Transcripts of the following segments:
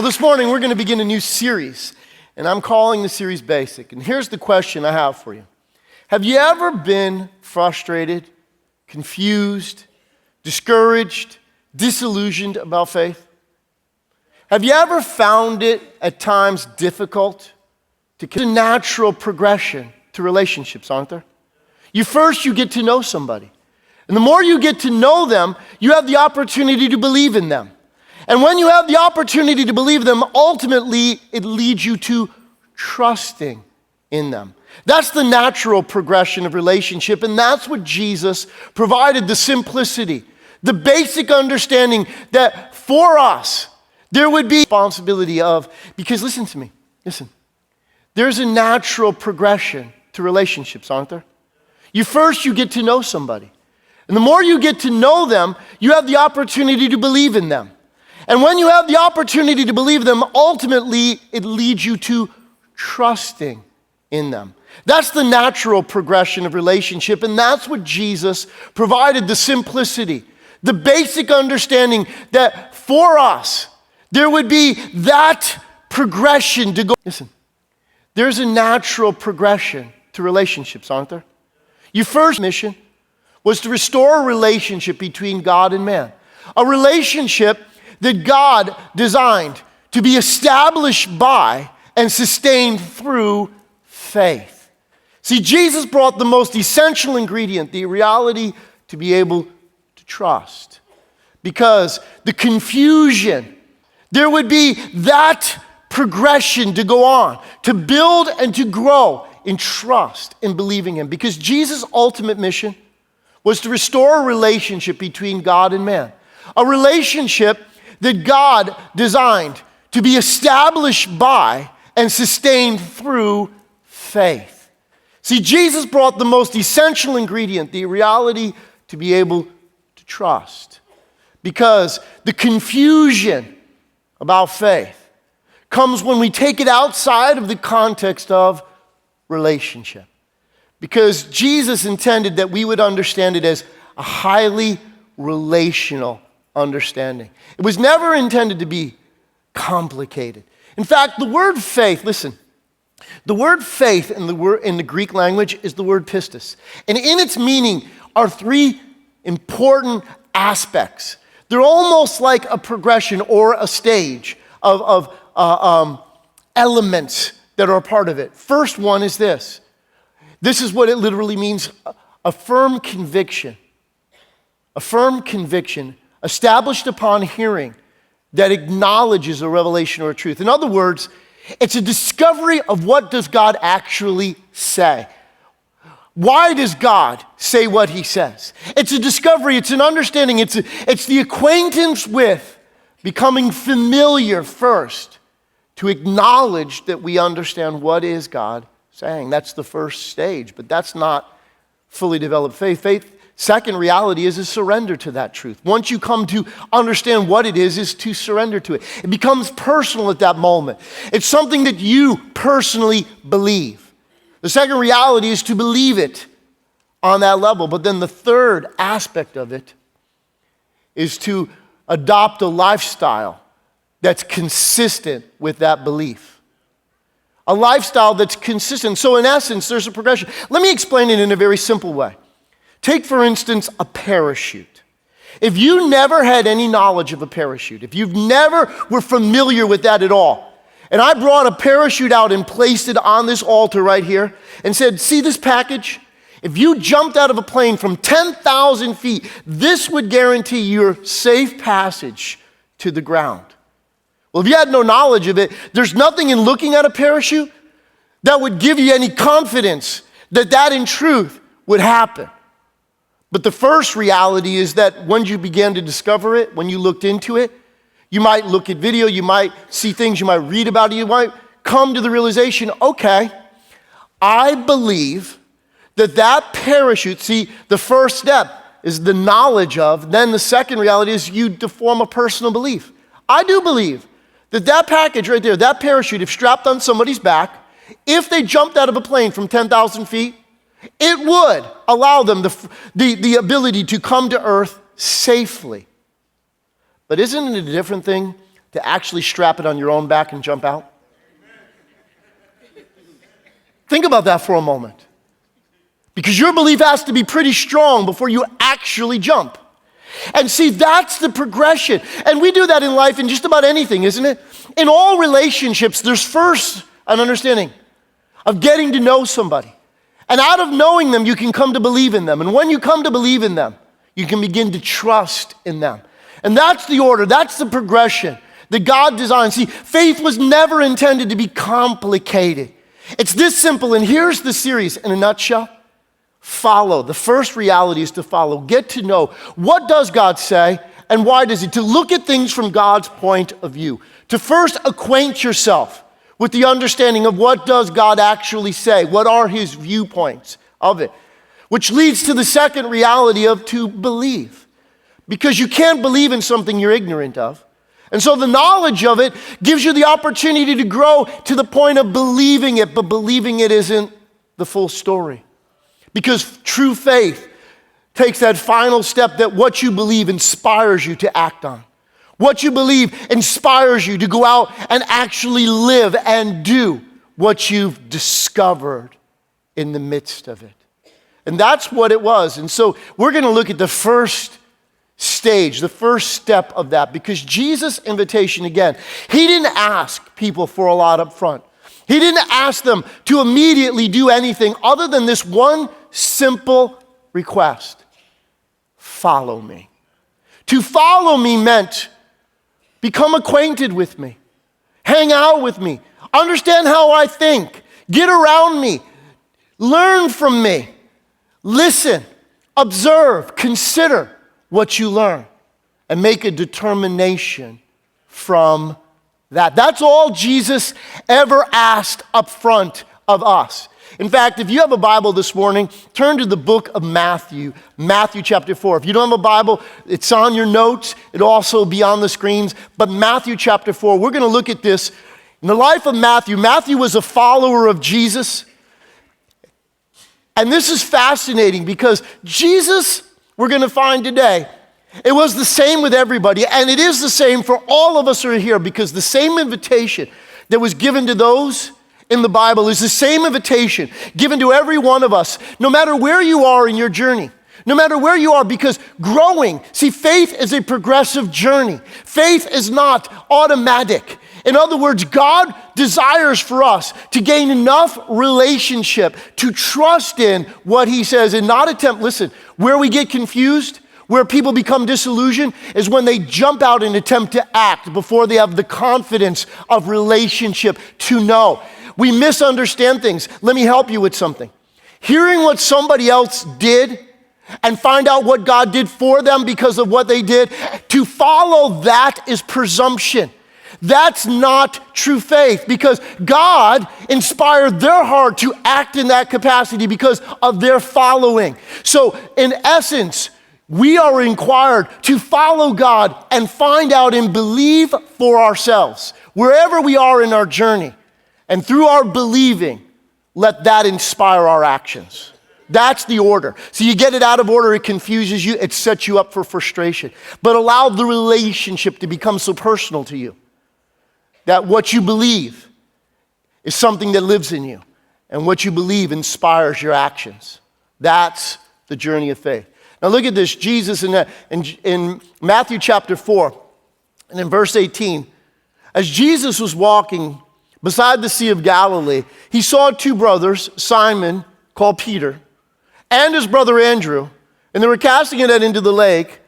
Well, this morning we're going to begin a new series, and I'm calling the series Basic. And here's the question I have for you. Have you ever been frustrated, confused, discouraged, disillusioned about faith? Have you ever found it at times difficult to get a natural progression to relationships, aren't there? You get to know somebody. And the more you get to know them, you have the opportunity to believe in them. And when you have the opportunity to believe them, ultimately it leads you to trusting in them. That's the natural progression of relationship, and that's what Jesus provided, the simplicity, the basic understanding that for us, there would be responsibility of, because listen to me, there's a natural progression to relationships, aren't there? You get to know somebody. And the more you get to know them, you have the opportunity to believe in them. And when you have the opportunity to believe them, ultimately it leads you to trusting in them. That's the natural progression of relationship, and that's what Jesus provided, the simplicity, the basic understanding that for us, there would be that progression to go. Listen, there's a natural progression to relationships, aren't there? Your first mission was to restore a relationship between God and man. A relationship that God designed to be established by and sustained through faith. See, Jesus brought the most essential ingredient, the reality to be able to trust. Because the confusion, there would be that progression to go on, to build and to grow in trust in believing Him. Because Jesus' ultimate mission was to restore a relationship between God and man. A relationship that God designed to be established by and sustained through faith. See, Jesus brought the most essential ingredient, the reality to be able to trust. Because the confusion about faith comes when we take it outside of the context of relationship. Because Jesus intended that we would understand it as a highly relational understanding. It was never intended to be complicated. In fact, the word faith, listen, the word faith in the Greek language is the word pistis. And in its meaning are three important aspects. They're almost like a progression or a stage of elements that are a part of it. First one is this. This is what it literally means, a firm conviction. A firm conviction established upon hearing that acknowledges a revelation or a truth. In other words, it's a discovery of what does God actually say. Why does God say what He says? It's a discovery, it's an understanding, it's the acquaintance with, becoming familiar first, to acknowledge that we understand what is God saying. That's the first stage, but that's not fully developed faith. Second reality is a surrender to that truth. Once you come to understand what it is to surrender to it. It becomes personal at that moment. It's something that you personally believe. The second reality is to believe it on that level. But then the third aspect of it is to adopt a lifestyle that's consistent with that belief. A lifestyle that's consistent. So in essence, there's a progression. Let me explain it in a very simple way. Take, for instance, a parachute. If you never had any knowledge of a parachute, if you've never were familiar with that at all, and I brought a parachute out and placed it on this altar right here and said, see this package? If you jumped out of a plane from 10,000 feet, this would guarantee your safe passage to the ground. Well, if you had no knowledge of it, there's nothing in looking at a parachute that would give you any confidence that in truth would happen. But the first reality is that when you began to discover it, when you looked into it, you might look at video, you might see things, you might read about it, you might come to the realization, okay, I believe that parachute, see, the first step is the knowledge of, then the second reality is you to form a personal belief. I do believe that package right there, that parachute, if strapped on somebody's back, if they jumped out of a plane from 10,000 feet, it would allow them the ability to come to earth safely. But isn't it a different thing to actually strap it on your own back and jump out? Think about that for a moment. Because your belief has to be pretty strong before you actually jump. And see, that's the progression. And we do that in life in just about anything, isn't it? In all relationships, there's first an understanding of getting to know somebody. And out of knowing them, you can come to believe in them. And when you come to believe in them, you can begin to trust in them. And that's the order, that's the progression that God designed. See, faith was never intended to be complicated. It's this simple, and here's the series in a nutshell. Follow. The first reality is to follow. Get to know, what does God say and why does he? To look at things from God's point of view. To first acquaint yourself with the understanding of what does God actually say? What are his viewpoints of it? Which leads to the second reality of to believe. Because you can't believe in something you're ignorant of. And so the knowledge of it gives you the opportunity to grow to the point of believing it, but believing it isn't the full story. Because true faith takes that final step that what you believe inspires you to act on. What you believe inspires you to go out and actually live and do what you've discovered in the midst of it. And that's what it was. And so we're going to look at the first stage, the first step of that, because Jesus' invitation, again, he didn't ask people for a lot up front. He didn't ask them to immediately do anything other than this one simple request. Follow me. To follow me meant become acquainted with me, hang out with me, understand how I think, get around me, learn from me, listen, observe, consider what you learn, and make a determination from that. That's all Jesus ever asked up front of us. In fact, if you have a Bible this morning, turn to the book of Matthew, Matthew chapter 4. If you don't have a Bible, it's on your notes. It'll also be on the screens. But Matthew chapter 4, we're going to look at this. In the life of Matthew, Matthew was a follower of Jesus. And this is fascinating because Jesus, we're going to find today, it was the same with everybody. And it is the same for all of us who are here because the same invitation that was given to those in the Bible is the same invitation given to every one of us, no matter where you are in your journey, no matter where you are, because growing, see, faith is a progressive journey. Faith is not automatic. In other words, God desires for us to gain enough relationship to trust in what he says and not attempt, listen, where we get confused, where people become disillusioned is when they jump out and attempt to act before they have the confidence of relationship to know. We misunderstand things. Let me help you with something. Hearing what somebody else did and find out what God did for them because of what they did, to follow that is presumption. That's not true faith because God inspired their heart to act in that capacity because of their following. So in essence, we are required to follow God and find out and believe for ourselves, wherever we are in our journey. And through our believing, let that inspire our actions. That's the order. So you get it out of order, it confuses you, it sets you up for frustration. But allow the relationship to become so personal to you that what you believe is something that lives in you. And what you believe inspires your actions. That's the journey of faith. Now look at this. Jesus in Matthew chapter 4 and in verse 18, as Jesus was walking beside the Sea of Galilee, he saw two brothers, Simon, called Peter, and his brother Andrew, and they were casting a net into the lake,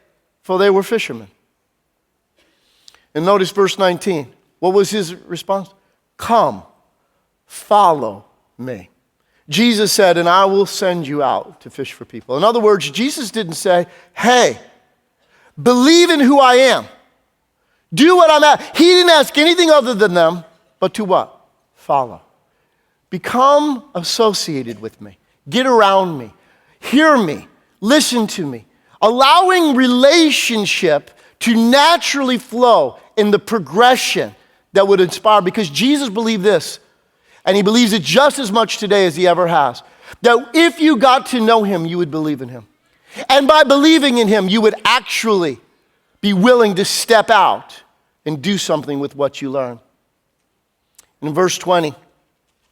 for they were fishermen. And notice verse 19. What was his response? Come, follow me. Jesus said, and I will send you out to fish for people. In other words, Jesus didn't say, hey, believe in who I am. Do what I'm at. He didn't ask anything other than them, but to what? Follow. Become associated with me. Get around me. Hear me. Listen to me. Allowing relationship to naturally flow in the progression that would inspire. Because Jesus believed this, and he believes it just as much today as he ever has, that if you got to know him, you would believe in him. And by believing in him, you would actually be willing to step out and do something with what you learn. In verse 20,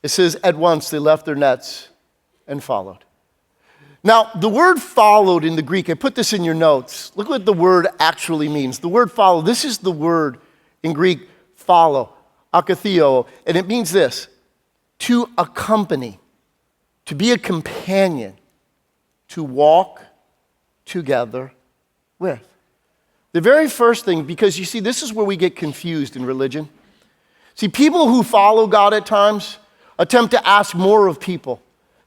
it says, at once they left their nets and followed. Now, the word followed in the Greek, I put this in your notes. Look what the word actually means. The word follow, this is the word in Greek, follow, akatheo, and it means this, to accompany, to be a companion, to walk together with. The very first thing, because you see, this is where we get confused in religion. See, people who follow God at times attempt to ask more of people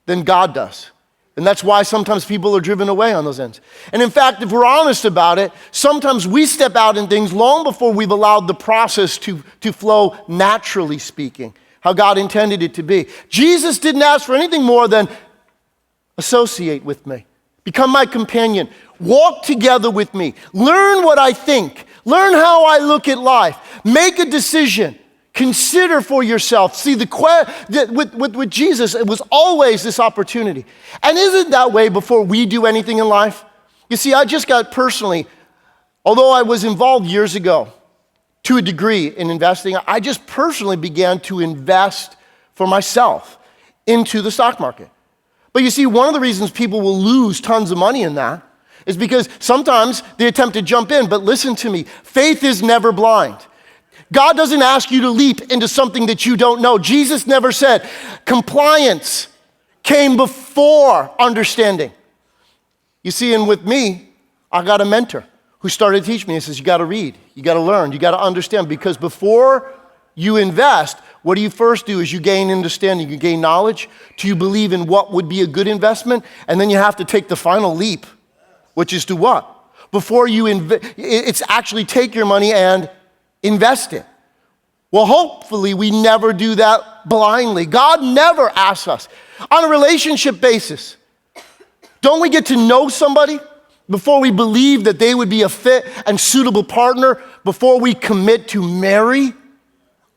than God does. And that's why sometimes people are driven away on those ends. And in fact, if we're honest about it, sometimes we step out in things long before we've allowed the process to flow naturally speaking, how God intended it to be. Jesus didn't ask for anything more than associate with me, become my companion, walk together with me, learn what I think, learn how I look at life, make a decision. Consider for yourself. See, with Jesus, it was always this opportunity. And isn't that way before we do anything in life? You see, I just got personally, although I was involved years ago to a degree in investing, I just personally began to invest for myself into the stock market. But you see, one of the reasons people will lose tons of money in that is because sometimes they attempt to jump in, but listen to me, faith is never blind. God doesn't ask you to leap into something that you don't know. Jesus never said compliance came before understanding. You see, and with me, I got a mentor who started teaching me. He says, you got to read, you got to learn, you got to understand, because before you invest, what do you first do is you gain understanding, you gain knowledge, do you believe in what would be a good investment, and then you have to take the final leap, which is to what? Before you it's actually take your money and invest it. Well, hopefully we never do that blindly. God never asks us. On a relationship basis, don't we get to know somebody before we believe that they would be a fit and suitable partner, before we commit to marry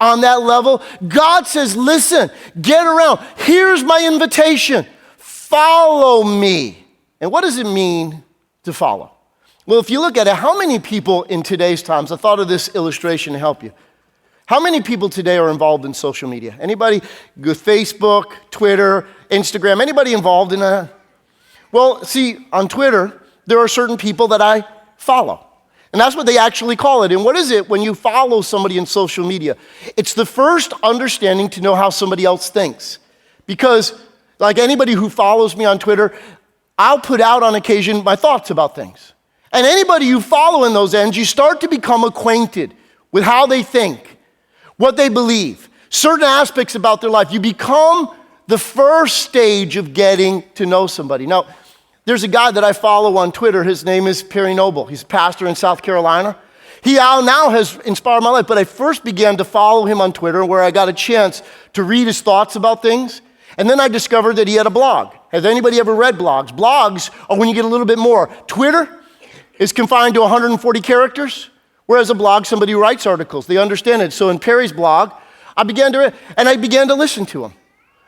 on that level? God says, listen, get around. Here's my invitation. Follow me. And what does it mean to follow? Well, if you look at it, how many people in today's times, I thought of this illustration to help you. How many people today are involved in social media? Anybody with Facebook, Twitter, Instagram, anybody involved in that? Well, see, on Twitter, there are certain people that I follow. And that's what they actually call it. And what is it when you follow somebody in social media? It's the first understanding to know how somebody else thinks. Because like anybody who follows me on Twitter, I'll put out on occasion my thoughts about things. And anybody you follow in those ends, you start to become acquainted with how they think, what they believe, certain aspects about their life. You become the first stage of getting to know somebody. Now, there's a guy that I follow on Twitter. His name is Perry Noble. He's a pastor in South Carolina. He now has inspired my life, but I first began to follow him on Twitter where I got a chance to read his thoughts about things. And then I discovered that he had a blog. Has anybody ever read blogs? Blogs are when you get a little bit more. Twitter is confined to 140 characters, whereas a blog, somebody who writes articles, they understand it. So in Perry's blog, I began to listen to him.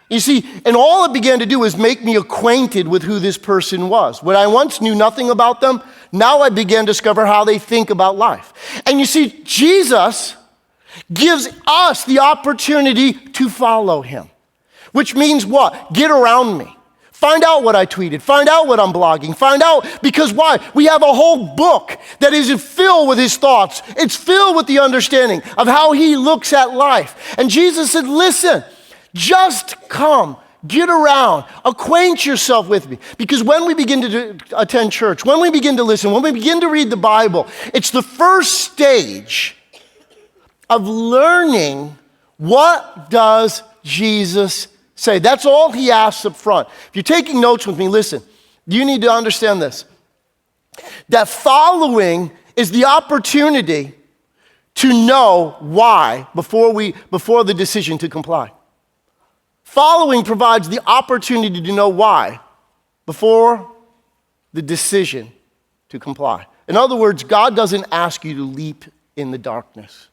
You see, and all it began to do was make me acquainted with who this person was. When I once knew nothing about them, now I began to discover how they think about life. And you see, Jesus gives us the opportunity to follow him, which means what? Get around me. Find out what I tweeted. Find out what I'm blogging. Find out, because why? We have a whole book that is filled with his thoughts. It's filled with the understanding of how he looks at life. And Jesus said, listen, just come, get around, acquaint yourself with me. Because when we begin to attend church, when we begin to listen, when we begin to read the Bible, it's the first stage of learning what does Jesus say. That's all he asks up front. If you're taking notes with me, listen, you need to understand this. That following is the opportunity to know why before the decision to comply. Following provides the opportunity to know why before the decision to comply. In other words, God doesn't ask you to leap in the darkness.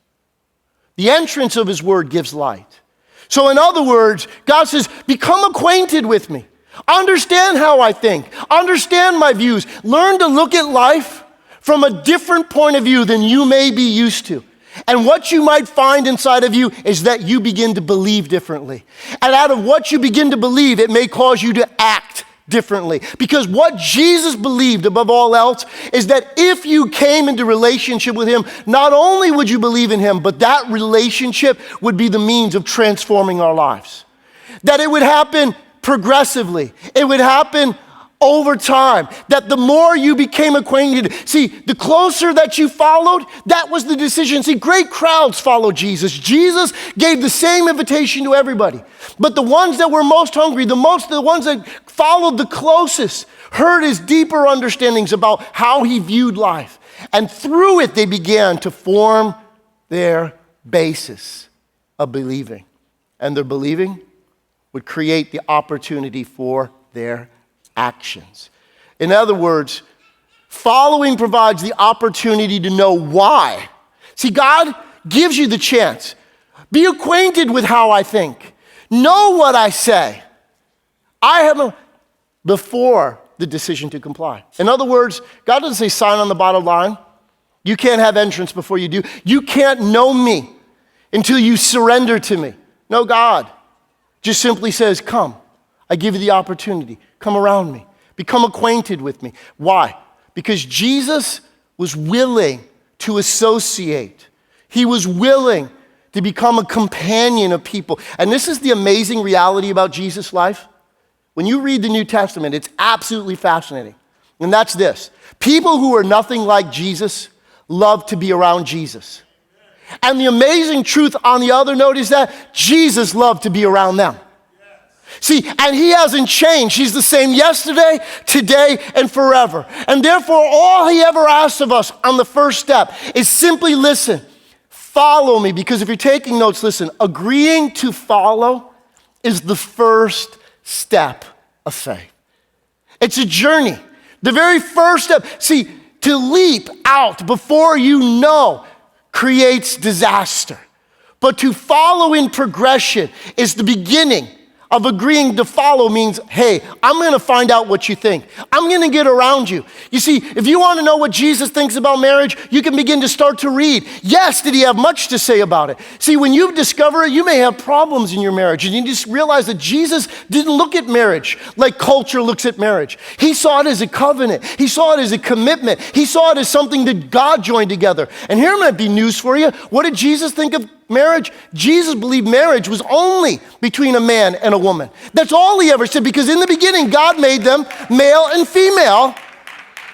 The entrance of his word gives light. So in other words, God says, become acquainted with me. Understand how I think. Understand my views. Learn to look at life from a different point of view than you may be used to. And what you might find inside of you is that you begin to believe differently. And out of what you begin to believe, it may cause you to act differently. Because what Jesus believed above all else is that if you came into relationship with him, not only would you believe in him, but that relationship would be the means of transforming our lives. That it would happen progressively. It would happen over time, that the more you became acquainted, see, the closer that you followed, that was the decision. See, great crowds followed Jesus. Jesus gave the same invitation to everybody. But the ones that were most hungry, the ones that followed the closest, heard his deeper understandings about how he viewed life. And through it, they began to form their basis of believing. And their believing would create the opportunity for their actions. In other words, following provides the opportunity to know why. See, God gives you the chance. Be acquainted with how I think. Know what I say. Before the decision to comply. In other words, God doesn't say sign on the bottom line. You can't have entrance before you do. You can't know me until you surrender to me. No, God just simply says, come. I give you the opportunity. Come around me. Become acquainted with me. Why? Because Jesus was willing to associate. He was willing to become a companion of people. And this is the amazing reality about Jesus' life. When you read the New Testament, it's absolutely fascinating. And that's this. People who are nothing like Jesus love to be around Jesus. And the amazing truth on the other note is that Jesus loved to be around them. See, and he hasn't changed. He's the same yesterday, today, and forever. And therefore, all he ever asks of us on the first step is simply listen, follow me. Because if you're taking notes, listen, agreeing to follow is the first step of faith. It's a journey. The very first step. See, to leap out before you know creates disaster. But to follow in progression is the beginning of agreeing to follow. Means, hey, I'm going to find out what you think. I'm going to get around you. You see, if you want to know what Jesus thinks about marriage, you can begin to start to read. Yes, did he have much to say about it? See, when you discover it, you may have problems in your marriage, and you just realize that Jesus didn't look at marriage like culture looks at marriage. He saw it as a covenant. He saw it as a commitment. He saw it as something that God joined together. And here might be news for you. What did Jesus think of marriage? Jesus believed marriage was only between a man and a woman. That's all he ever said, because in the beginning, God made them male and female,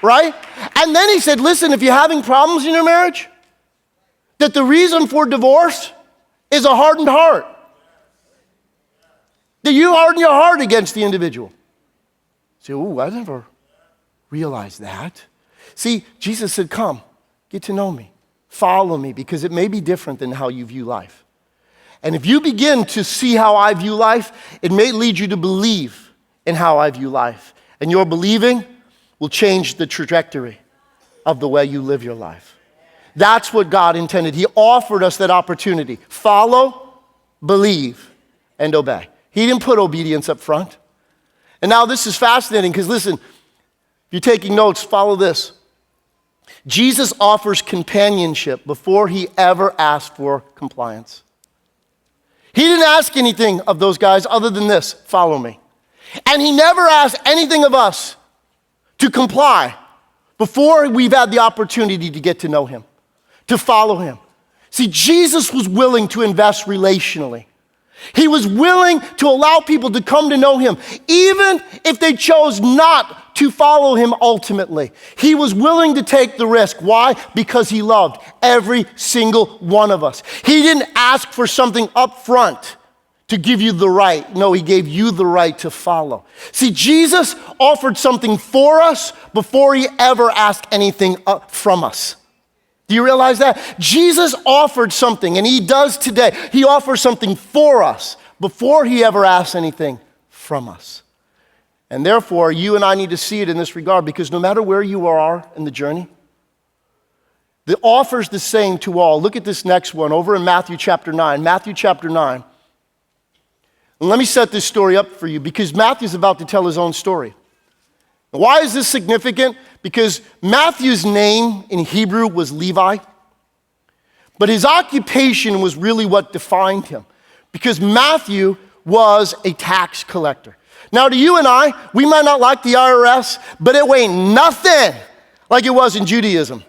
right? And then he said, listen, if you're having problems in your marriage, that the reason for divorce is a hardened heart. That you harden your heart against the individual. Say, ooh, I never realized that. See, Jesus said, come, get to know me. Follow me, because it may be different than how you view life. And if you begin to see how I view life, it may lead you to believe in how I view life. And your believing will change the trajectory of the way you live your life. That's what God intended. He offered us that opportunity. Follow, believe, and obey. He didn't put obedience up front. And now this is fascinating, because listen, if you're taking notes, follow this. Jesus offers companionship before he ever asked for compliance. He didn't ask anything of those guys other than this, follow me. And he never asked anything of us to comply before we've had the opportunity to get to know him, to follow him. See, Jesus was willing to invest relationally. He was willing to allow people to come to know him, even if they chose not to follow him ultimately. He was willing to take the risk. Why? Because he loved every single one of us. He didn't ask for something up front to give you the right. No, he gave you the right to follow. See, Jesus offered something for us before he ever asked anything from us. Do you realize that? Jesus offered something, and he does today. He offers something for us before he ever asks anything from us. And therefore, you and I need to see it in this regard, because no matter where you are in the journey, the offer's the same to all. Look at this next one over in Matthew chapter 9. Matthew chapter 9. And let me set this story up for you, because Matthew's about to tell his own story. Why is this significant? Because Matthew's name in Hebrew was Levi. But his occupation was really what defined him, because Matthew was a tax collector. Now, to you and I, we might not like the IRS, but it ain't nothing like it was in Judaism.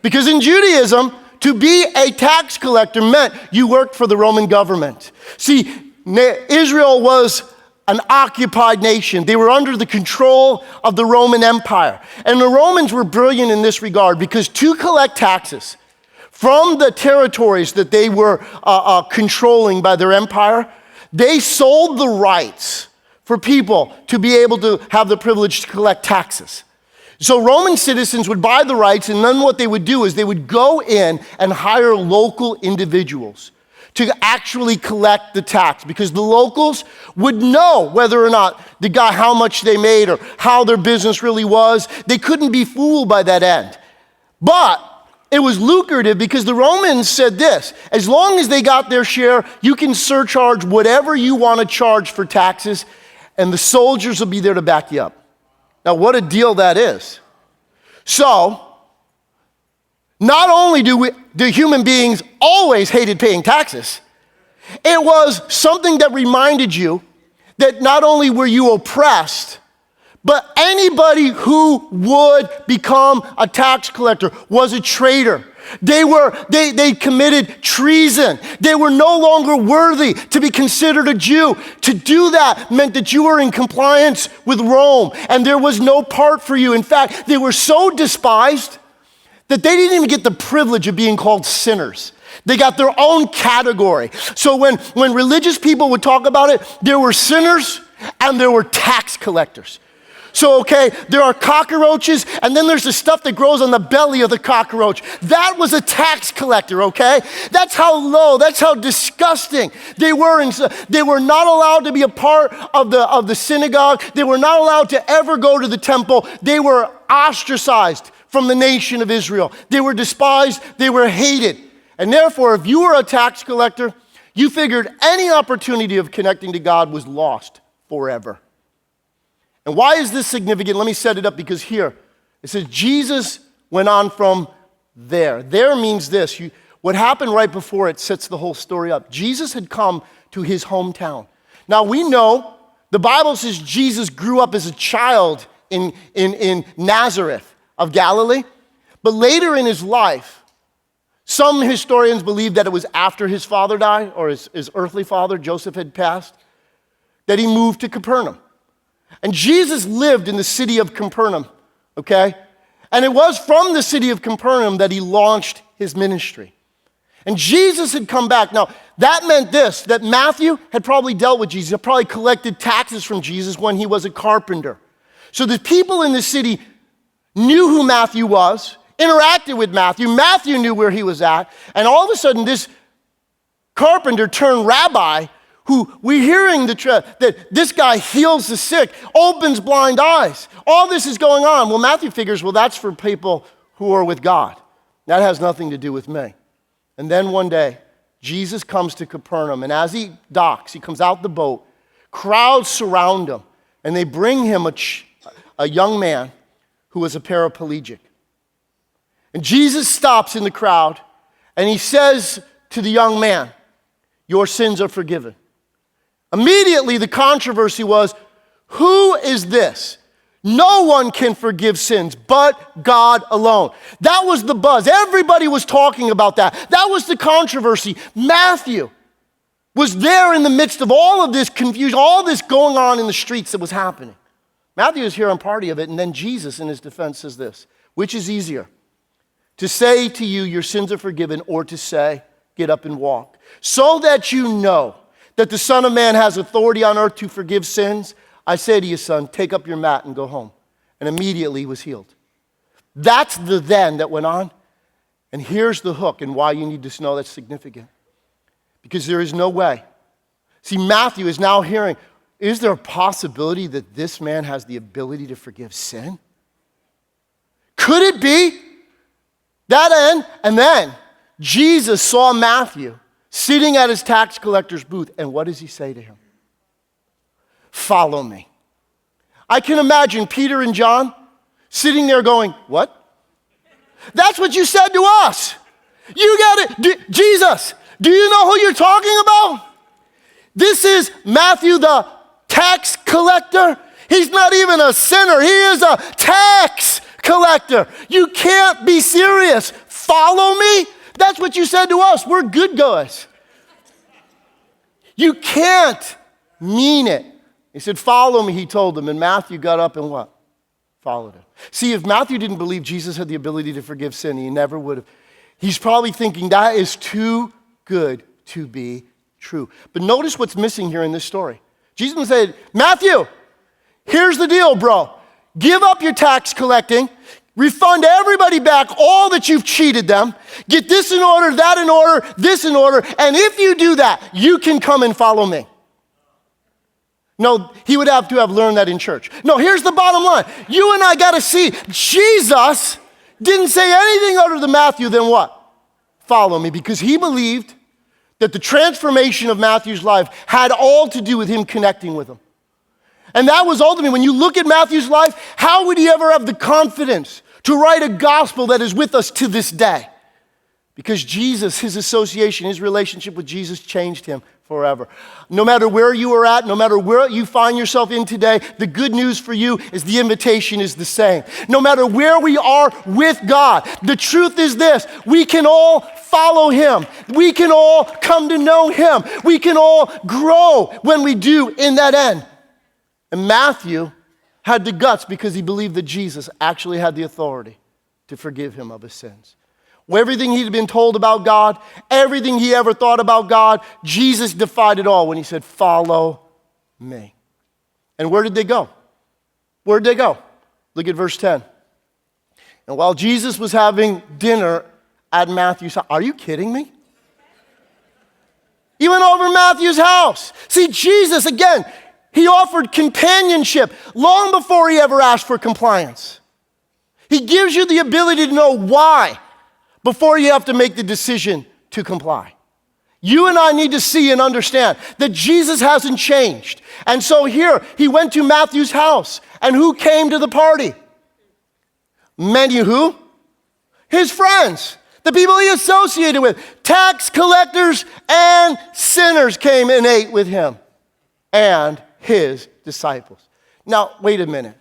Because in Judaism, to be a tax collector meant you worked for the Roman government. See, Israel was an occupied nation. They were under the control of the Roman Empire. And the Romans were brilliant in this regard, because to collect taxes from the territories that they were controlling by their empire, they sold the rights for people to be able to have the privilege to collect taxes. So Roman citizens would buy the rights, and then what they would do is they would go in and hire local individuals to actually collect the tax, because the locals would know whether or not the guy, how much they made or how their business really was. They couldn't be fooled by that end. But it was lucrative, because the Romans said this: as long as they got their share, you can surcharge whatever you want to charge for taxes, and the soldiers will be there to back you up. Now, what a deal that is. So, not only do human beings always hated paying taxes, it was something that reminded you that not only were you oppressed, but anybody who would become a tax collector was a traitor. They committed treason. They were no longer worthy to be considered a Jew. To do that meant that you were in compliance with Rome, and there was no part for you. In fact, they were so despised that they didn't even get the privilege of being called sinners. They got their own category. So when religious people would talk about it, there were sinners and there were tax collectors. So, okay, there are cockroaches, and then there's the stuff that grows on the belly of the cockroach. That was a tax collector, okay? That's how low, that's how disgusting they were. And they were not allowed to be a part of the synagogue. They were not allowed to ever go to the temple. They were ostracized from the nation of Israel. They were despised, they were hated. And therefore, if you were a tax collector, you figured any opportunity of connecting to God was lost forever. And why is this significant? Let me set it up, because here it says Jesus went on from there. There means this. What happened right before it sets the whole story up. Jesus had come to his hometown. Now we know the Bible says Jesus grew up as a child in Nazareth of Galilee. But later in his life, some historians believe that it was after his father died, or his earthly father, Joseph, had passed, that he moved to Capernaum. And Jesus lived in the city of Capernaum, okay? And it was from the city of Capernaum that he launched his ministry. And Jesus had come back. Now, that meant this, that Matthew had probably dealt with Jesus, had probably collected taxes from Jesus when he was a carpenter. So the people in the city knew who Matthew was, interacted with Matthew. Matthew knew where he was at. And all of a sudden, this carpenter turned rabbi, who we're hearing that this guy heals the sick, opens blind eyes. All this is going on. Well, Matthew figures, well, that's for people who are with God. That has nothing to do with me. And then one day, Jesus comes to Capernaum, and as he docks, he comes out the boat, crowds surround him, and they bring him a young man who was a paraplegic. And Jesus stops in the crowd, and he says to the young man, "Your sins are forgiven." Immediately, the controversy was, who is this? No one can forgive sins but God alone. That was the buzz. Everybody was talking about that. That was the controversy. Matthew was there in the midst of all of this confusion, all this going on in the streets that was happening. Matthew is here on part of it, and then Jesus, in his defense, says this: which is easier, to say to you, your sins are forgiven, or to say, get up and walk? So that you know that the Son of Man has authority on earth to forgive sins, I say to you, son, take up your mat and go home. And immediately he was healed. That's the then that went on. And here's the hook, and why you need to know that's significant. Because there is no way. See, Matthew is now hearing, is there a possibility that this man has the ability to forgive sin? Could it be that end? And then Jesus saw Matthew sitting at his tax collector's booth, and what does he say to him? Follow me. I can imagine Peter and John sitting there going, what? That's what you said to us. You got it. Jesus, do you know who you're talking about? This is Matthew the tax collector. He's not even a sinner. He is a tax collector. You can't be serious. Follow me? That's what you said to us. We're good guys. You can't mean it. He said, follow me, he told them. And Matthew got up and what? Followed him. See, if Matthew didn't believe Jesus had the ability to forgive sin, he never would have. He's probably thinking that is too good to be true. But notice what's missing here in this story. Jesus said, Matthew, here's the deal, bro. Give up your tax collecting. Refund everybody back all that you've cheated them. Get this in order, that in order, this in order. And if you do that, you can come and follow me. No, he would have to have learned that in church. No, here's the bottom line. You and I got to see Jesus didn't say anything other than Matthew than what? Follow me, because he believed that the transformation of Matthew's life had all to do with him connecting with him. And that was ultimately, when you look at Matthew's life, how would he ever have the confidence to write a gospel that is with us to this day? Because Jesus, his association, his relationship with Jesus changed him forever. No matter where you are at, no matter where you find yourself in today, the good news for you is the invitation is the same. No matter where we are with God, the truth is this: we can all follow him. We can all come to know him. We can all grow when we do in that end. And Matthew had the guts because he believed that Jesus actually had the authority to forgive him of his sins. Everything he'd been told about God, everything he ever thought about God, Jesus defied it all when he said, follow me. And where did they go? Where did they go? Look at verse 10. And while Jesus was having dinner at Matthew's house, are you kidding me? He went over to Matthew's house. See, Jesus, again, he offered companionship long before he ever asked for compliance. He gives you the ability to know why before you have to make the decision to comply. You and I need to see and understand that Jesus hasn't changed. And so here, he went to Matthew's house. And who came to the party? Many who? His friends. The people he associated with. Tax collectors and sinners came and ate with him. And his disciples. Now, wait a minute.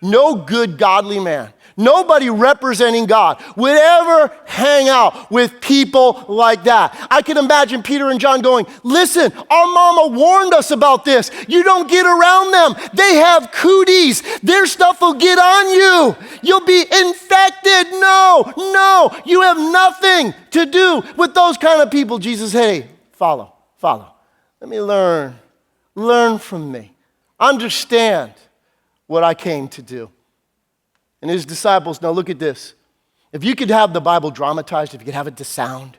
No good, godly man, nobody representing God would ever hang out with people like that. I can imagine Peter and John going, listen, our mama warned us about this. You don't get around them. They have cooties. Their stuff will get on you. You'll be infected. No, you have nothing to do with those kind of people. Jesus, hey, follow. Let me learn from me. Understand what I came to do. And his disciples, now look at this. If you could have the Bible dramatized, if you could have it to sound,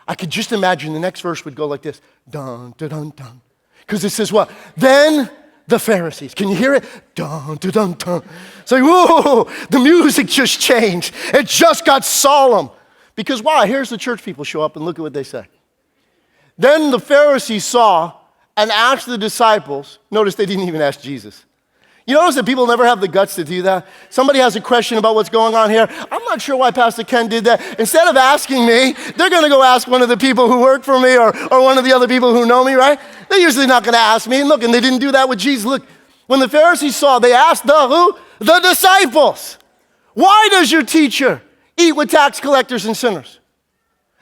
I could just imagine the next verse would go like this. Dun, dun, dun, dun. Because it says what? Then the Pharisees. Can you hear it? Dun, dun, dun, dun. It's like, whoa, the music just changed. It just got solemn. Because why? Here's the church people show up and look at what they say. Then the Pharisees saw and asked the disciples. Notice they didn't even ask Jesus. You notice that people never have the guts to do that? Somebody has a question about what's going on here. I'm not sure why Pastor Ken did that. Instead of asking me, they're going to go ask one of the people who work for me or one of the other people who know me, right? They're usually not going to ask me. And look, and they didn't do that with Jesus. Look, when the Pharisees saw, they asked the who? The disciples. Why does your teacher eat with tax collectors and sinners?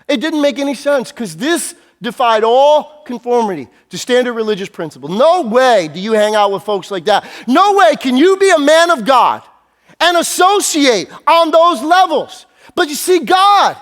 It didn't make any sense because this defied all conformity to standard religious principle. No way do you hang out with folks like that. No way can you be a man of God and associate on those levels. But you see, God,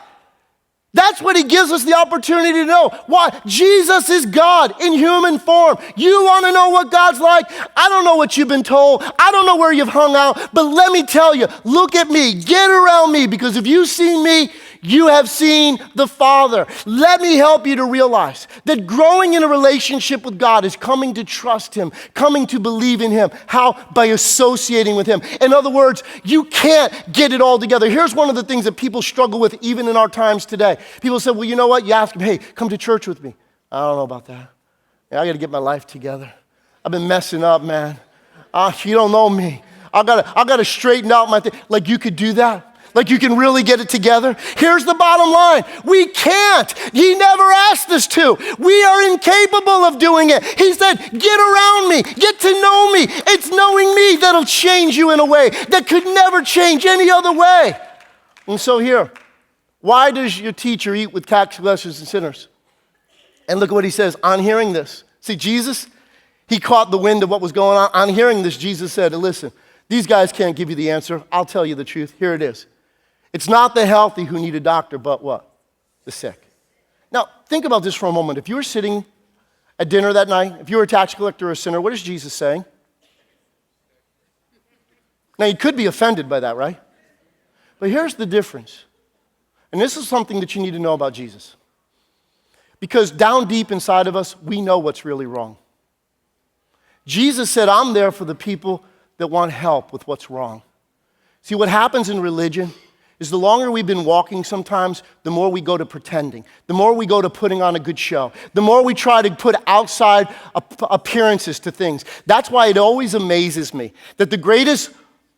that's what he gives us the opportunity to know. Why? Jesus is God in human form. You want to know what God's like? I don't know what you've been told. I don't know where you've hung out. But let me tell you, look at me. Get around me, because if you've seen me, you have seen the Father. Let me help you to realize that growing in a relationship with God is coming to trust him, coming to believe in him. How? By associating with him. In other words, you can't get it all together. Here's one of the things that people struggle with even in our times today. People say, well, you know what? You ask them, hey, come to church with me. I don't know about that. I got to get my life together. I've been messing up, man. You don't know me. I gotta straighten out my thing. Like, you could do that. Like you can really get it together? Here's the bottom line. We can't. He never asked us to. We are incapable of doing it. He said, get around me. Get to know me. It's knowing me that'll change you in a way that could never change any other way. And so here, why does your teacher eat with tax collectors and sinners? And look at what he says, on hearing this. See, Jesus, he caught the wind of what was going on. On hearing this, Jesus said, listen, these guys can't give you the answer. I'll tell you the truth. Here it is. It's not the healthy who need a doctor, but what? The sick. Now, think about this for a moment. If you were sitting at dinner that night, if you were a tax collector or a sinner, what is Jesus saying? Now, you could be offended by that, right? But here's the difference. And this is something that you need to know about Jesus. Because down deep inside of us, we know what's really wrong. Jesus said, I'm there for the people that want help with what's wrong. See, what happens in religion is the longer we've been walking sometimes, the more we go to pretending, the more we go to putting on a good show, the more we try to put outside appearances to things. That's why it always amazes me that the greatest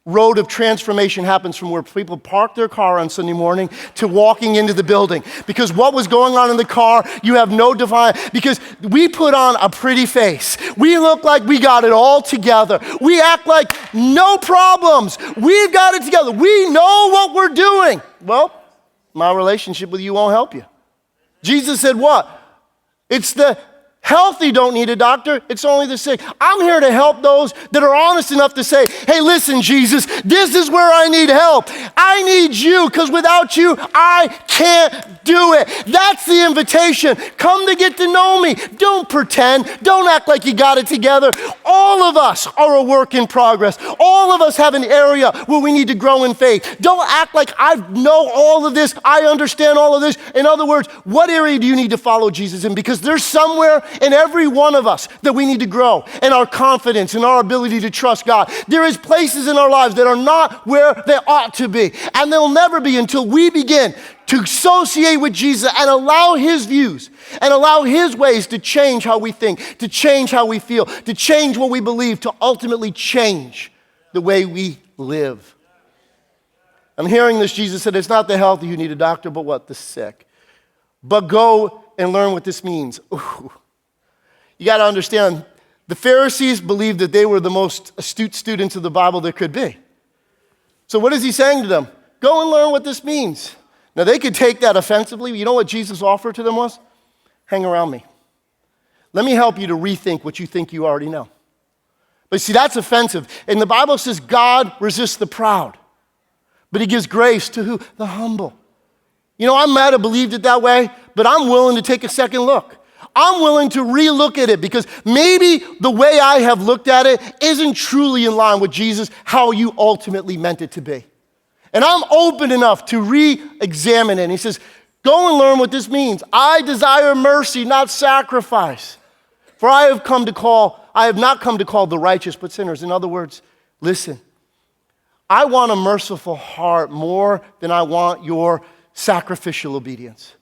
road of transformation happens from where people park their car on Sunday morning to walking into the building. Because what was going on in the car, you have no divine, because we put on a pretty face. We look like we got it all together. We act like no problems. We've got it together. We know what we're doing. Well, my relationship with you won't help you. Jesus said what? It's the healthy don't need a doctor, it's only the sick. I'm here to help those that are honest enough to say, hey, listen, Jesus, this is where I need help. I need you, because without you, I can't do it. That's the invitation. Come to get to know me. Don't pretend. Don't act like you got it together. All of us are a work in progress. All of us have an area where we need to grow in faith. Don't act like I know all of this. I understand all of this. In other words, what area do you need to follow Jesus in? Because there's somewhere in every one of us that we need to grow in our confidence and our ability to trust God. There is places in our lives that are not where they ought to be, and they'll never be until we begin to associate with Jesus and allow his views and allow his ways to change how we think, to change how we feel, to change what we believe, to ultimately change the way we live. I'm hearing this, Jesus said, it's not the healthy who need a doctor, but what? The sick. But go and learn what this means. Ooh. You got to understand, the Pharisees believed that they were the most astute students of the Bible there could be. So what is he saying to them? Go and learn what this means. Now, they could take that offensively. You know what Jesus offered to them was? Hang around me. Let me help you to rethink what you think you already know. But see, that's offensive. And the Bible says God resists the proud, but he gives grace to who? The humble. You know, I might have believed it that way, but I'm willing to take a second look. I'm willing to re-look at it because maybe the way I have looked at it isn't truly in line with Jesus, how you ultimately meant it to be. And I'm open enough to re-examine it. And he says, go and learn what this means. I desire mercy, not sacrifice. For I have not come to call the righteous, but sinners. In other words, listen, I want a merciful heart more than I want your sacrificial obedience.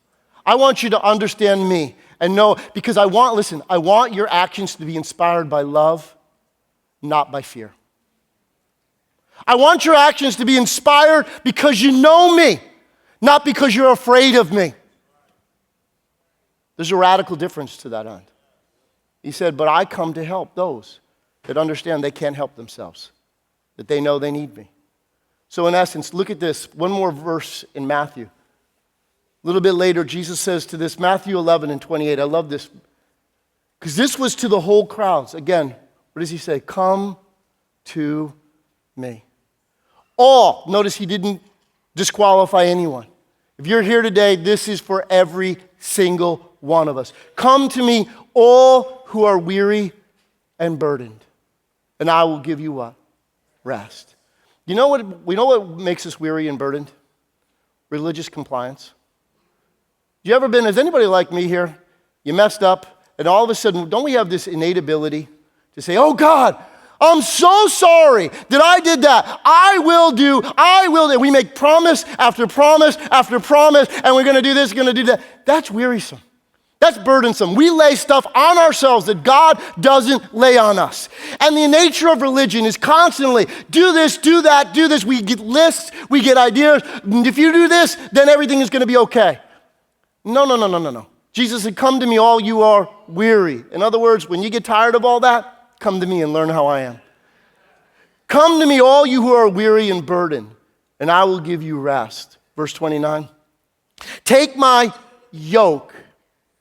I want you to understand me and know, because I want your actions to be inspired by love, not by fear. I want your actions to be inspired because you know me, not because you're afraid of me. There's a radical difference to that end. He said, but I come to help those that understand they can't help themselves, that they know they need me. So in essence, look at this, one more verse in Matthew. A little bit later, Jesus says to this, Matthew 11:28. I love this, because this was to the whole crowds. Again, what does he say? Come to me. All, notice he didn't disqualify anyone. If you're here today, this is for every single one of us. Come to me, all who are weary and burdened, and I will give you what? Rest. We know what makes us weary and burdened? Religious compliance. Has anybody like me here? You messed up, and all of a sudden, don't we have this innate ability to say, oh God, I'm so sorry that I did that. I will do. We make promise after promise after promise, and we're going to do this, going to do that. That's wearisome. That's burdensome. We lay stuff on ourselves that God doesn't lay on us. And the nature of religion is constantly do this, do that, do this. We get lists, we get ideas. If you do this, then everything is going to be okay. No. Jesus said, come to me, all you are weary. In other words, when you get tired of all that, come to me and learn how I am. Come to me, all you who are weary and burdened, and I will give you rest. Verse 29. Take my yoke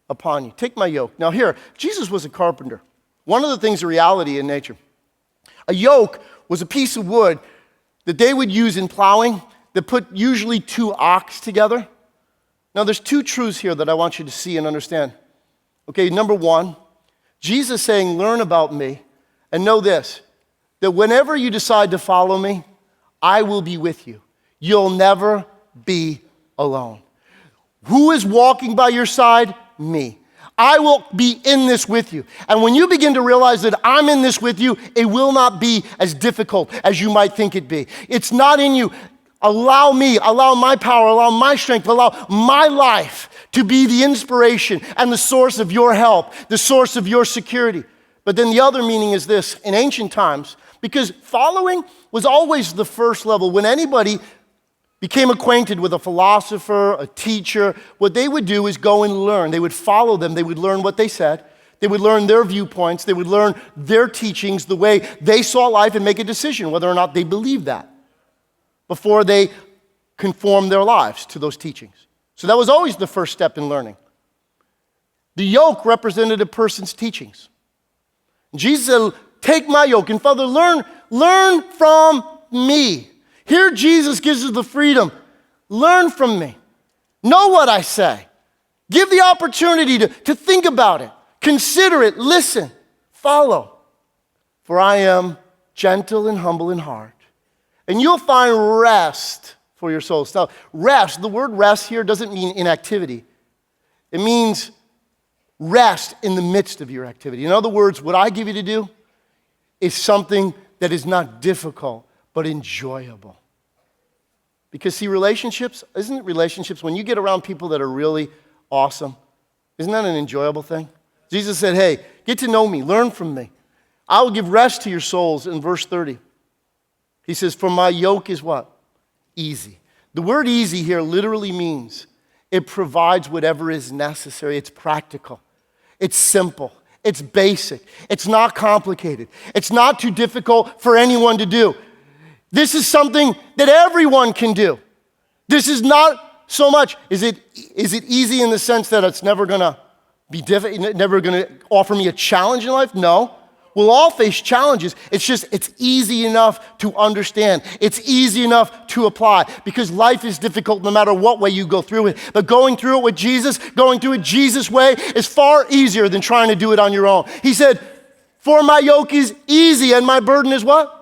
upon you. Take my yoke. Now here, Jesus was a carpenter. One of the things, a reality in nature, a yoke was a piece of wood that they would use in plowing that put usually two ox together. Now there's two truths here that I want you to see and understand. Okay, number one, Jesus saying, learn about me, and know this, that whenever you decide to follow me, I will be with you. You'll never be alone. Who is walking by your side? Me. I will be in this with you. And when you begin to realize that I'm in this with you, it will not be as difficult as you might think it be. It's not in you. Allow me, allow my power, allow my strength, allow my life to be the inspiration and the source of your help, the source of your security. But then the other meaning is this, in ancient times, because following was always the first level. When anybody became acquainted with a philosopher, a teacher, what they would do is go and learn. They would follow them. They would learn what they said. They would learn their viewpoints. They would learn their teachings, the way they saw life, and make a decision whether or not they believed that before they conformed their lives to those teachings. So that was always the first step in learning. The yoke represented a person's teachings. Jesus said, take my yoke. And Father, learn from me. Here Jesus gives us the freedom. Learn from me. Know what I say. Give the opportunity to think about it. Consider it. Listen. Follow. For I am gentle and humble in heart. And you'll find rest for your souls. Now, rest, the word rest here doesn't mean inactivity. It means rest in the midst of your activity. In other words, what I give you to do is something that is not difficult, but enjoyable. Because see, relationships, isn't it relationships, when you get around people that are really awesome, isn't that an enjoyable thing? Jesus said, hey, get to know me, learn from me. I will give rest to your souls in verse 30. He says, for my yoke is what? Easy. The word easy here literally means it provides whatever is necessary. It's practical. It's simple. It's basic. It's not complicated. It's not too difficult for anyone to do. This is something that everyone can do. This is not so much, is it easy in the sense that it's never going to be difficult, never going to offer me a challenge in life? No. We'll all face challenges. It's easy enough to understand. It's easy enough to apply because life is difficult no matter what way you go through it. But going through it with Jesus, going through it Jesus' way is far easier than trying to do it on your own. He said, for my yoke is easy and my burden is what?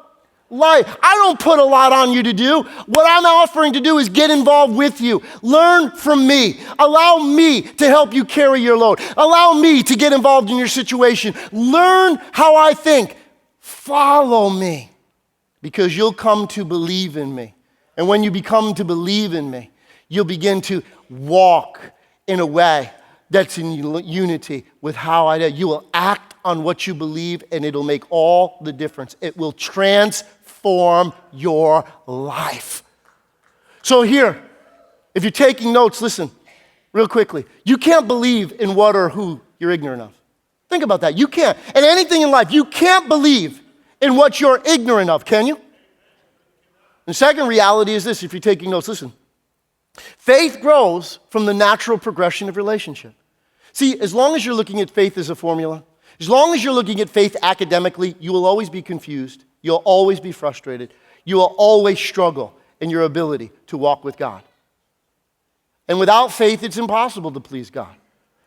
Light. I don't put a lot on you to do. What I'm offering to do is get involved with you. Learn from me. Allow me to help you carry your load. Allow me to get involved in your situation. Learn how I think. Follow me because you'll come to believe in me. And when you become to believe in me, you'll begin to walk in a way that's in unity with how I do. You will act on what you believe and it'll make all the difference. It will transform your life. So here, if you're taking notes, listen real quickly. You can't believe in what or who you're ignorant of. Think about that. You can't. And anything in life, you can't believe in what you're ignorant of, can you? The second reality is this, if you're taking notes, listen. Faith grows from the natural progression of relationship. See, as long as you're looking at faith as a formula, as long as you're looking at faith academically, you will always be confused. You'll always be frustrated. You will always struggle in your ability to walk with God. And without faith, it's impossible to please God.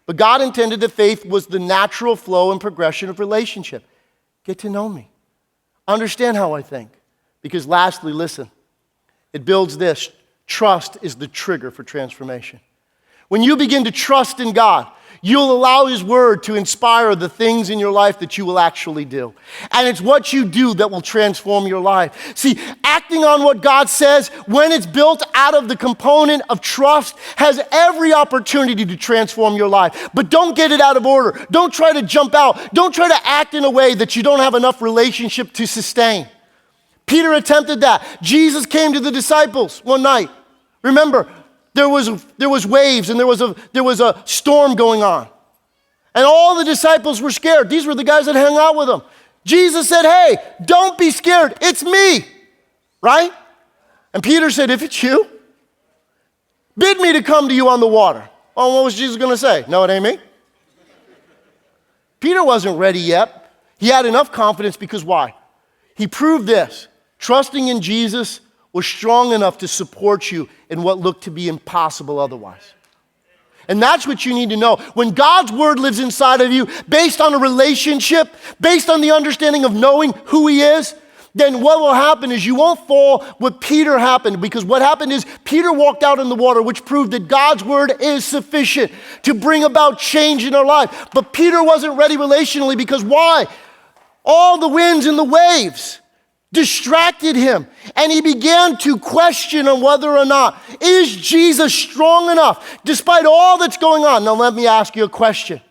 But God intended that faith was the natural flow and progression of relationship. Get to know me. Understand how I think. Because lastly, listen, it builds this. Trust is the trigger for transformation. When you begin to trust in God, you'll allow His Word to inspire the things in your life that you will actually do. And it's what you do that will transform your life. See, acting on what God says, when it's built out of the component of trust, has every opportunity to transform your life. But don't get it out of order. Don't try to jump out. Don't try to act in a way that you don't have enough relationship to sustain. Peter attempted that. Jesus came to the disciples one night. Remember, there was waves and there was a storm going on. And all the disciples were scared. These were the guys that hung out with him. Jesus said, hey, don't be scared. It's me, right? And Peter said, if it's you, bid me to come to you on the water. Oh, what was Jesus going to say? No, it ain't me. Peter wasn't ready yet. He had enough confidence because why? He proved this. Trusting in Jesus was strong enough to support you in what looked to be impossible otherwise. And that's what you need to know. When God's Word lives inside of you, based on a relationship, based on the understanding of knowing who He is, then what will happen is you won't fall what Peter happened. Because what happened is Peter walked out in the water, which proved that God's Word is sufficient to bring about change in our life. But Peter wasn't ready relationally because why? All the winds and the waves distracted him, and he began to question on whether or not, is Jesus strong enough despite all that's going on? Now let me ask you a question.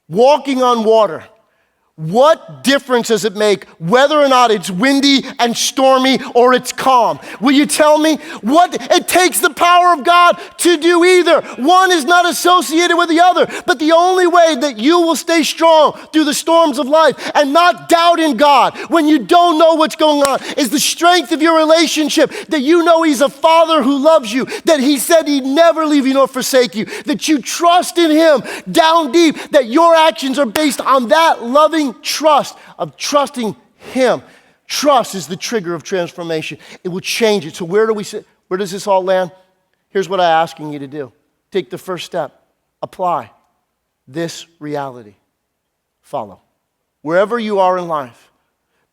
Walking on water, what difference does it make whether or not it's windy and stormy or it's calm? Will you tell me? It takes the power of God to do either. One is not associated with the other, but the only way that you will stay strong through the storms of life and not doubt in God when you don't know what's going on is the strength of your relationship, that you know He's a Father who loves you, that He said He'd never leave you nor forsake you, that you trust in Him down deep, that your actions are based on that loving trust of trusting Him. Trust is the trigger of transformation. It will change it. So where does this all land? Here's what I'm asking you to do. Take the first step. Apply this reality. Follow. Wherever you are in life,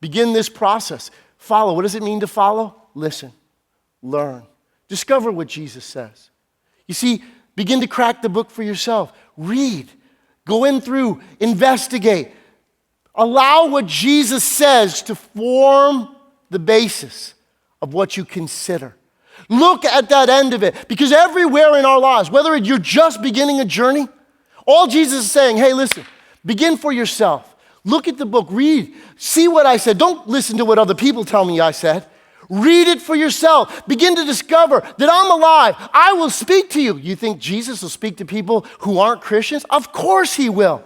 begin this process. Follow. What does it mean to follow? Listen. Learn. Discover what Jesus says. You see, begin to crack the book for yourself. Read. Go in through. Investigate. Allow what Jesus says to form the basis of what you consider. Look at that end of it, because everywhere in our lives, whether you're just beginning a journey, all Jesus is saying, hey, listen, begin for yourself. Look at the book, read, see what I said. Don't listen to what other people tell me I said. Read it for yourself. Begin to discover that I'm alive. I will speak to you. You think Jesus will speak to people who aren't Christians? Of course He will.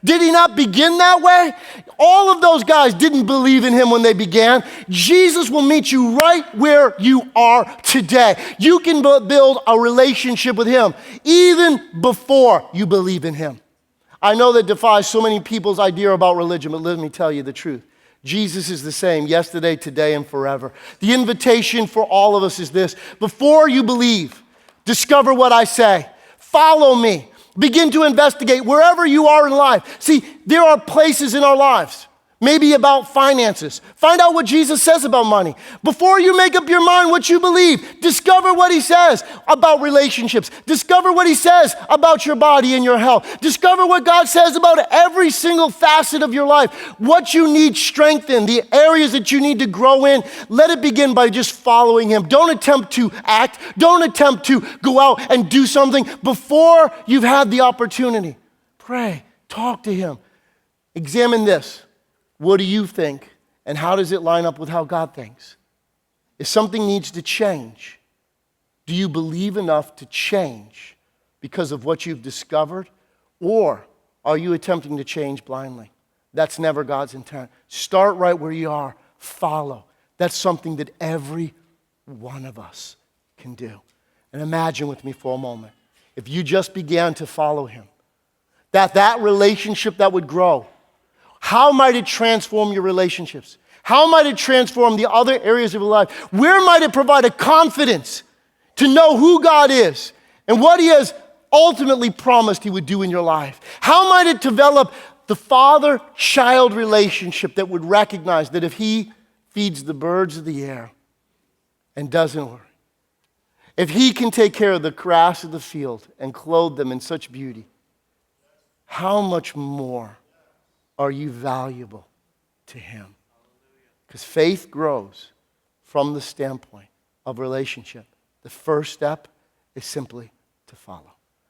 Did He not begin that way? All of those guys didn't believe in Him when they began. Jesus will meet you right where you are today. You can build a relationship with Him even before you believe in Him. I know that defies so many people's idea about religion, but let me tell you the truth. Jesus is the same yesterday, today, and forever. The invitation for all of us is this. Before you believe, discover what I say. Follow me. Begin to investigate wherever you are in life. See, there are places in our lives, maybe about finances. Find out what Jesus says about money. Before you make up your mind what you believe, discover what He says about relationships. Discover what He says about your body and your health. Discover what God says about every single facet of your life, what you need strength in, the areas that you need to grow in. Let it begin by just following Him. Don't attempt to act. Don't attempt to go out and do something before you've had the opportunity. Pray. Talk to Him. Examine this. What do you think, and how does it line up with how God thinks? If something needs to change, do you believe enough to change because of what you've discovered, or are you attempting to change blindly? That's never God's intent. Start right where you are. Follow. That's something that every one of us can do. And imagine with me for a moment, if you just began to follow Him, that relationship that would grow. How might it transform your relationships? How might it transform the other areas of your life? Where might it provide a confidence to know who God is and what He has ultimately promised He would do in your life? How might it develop the father-child relationship that would recognize that if He feeds the birds of the air and doesn't worry, if he can take care of the grass of the field and clothe them in such beauty, how much more are you valuable to him? Because faith grows from the standpoint of relationship. The first step is simply to follow.